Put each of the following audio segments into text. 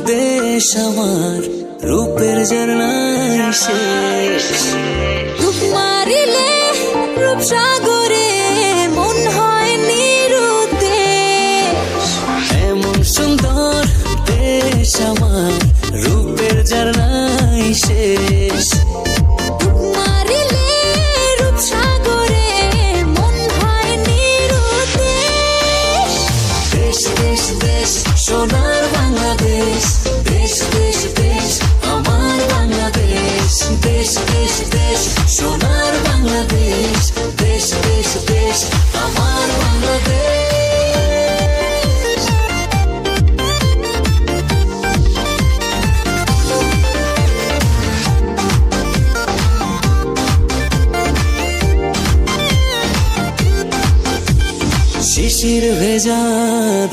দেশ আমার, রূপের ঝর্ণায় শেষ। ডুব মারিলে রূপসাগরে মন হয় নিরুদ্দেশ। এমন সুন্দর দেশ আমার, রূপের ঝর্ণায় শেষ। ডুব মারিলে রূপসাগরে মন হয় নিরুদ্দেশ। দেশ দেশ দেশ সোনার বাংলাদেশ, দেশ দেশ দেশ আমার বাংলাদেশ। দেশ দেশ দেশ সোনার বাংলাদেশ, দেশ দেশ দেশ আমার বাংলাদেশ। শিশির ভেজা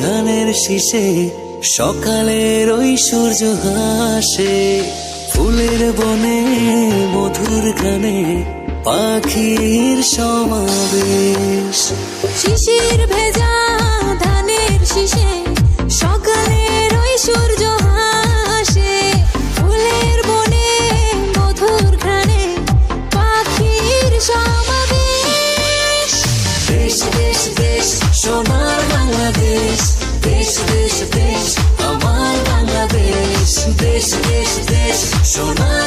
ধানের শীষে সকালের ওই সূর্য হাসে। ফুলের বনে মধুর গানে পাখির সমাবেশ। শিশির ভেজা ধানের শীষে সকালের ওই সূর্য হাসে। ফুলের বনে মধুর ঘ্রাণে পাখির সমাবেশ। দেশ দেশ দেশ সোনার বাংলাদেশ, দেশ দেশ দেশ আমার বাংলাদেশ। দেশ দেশ দেশ সোনার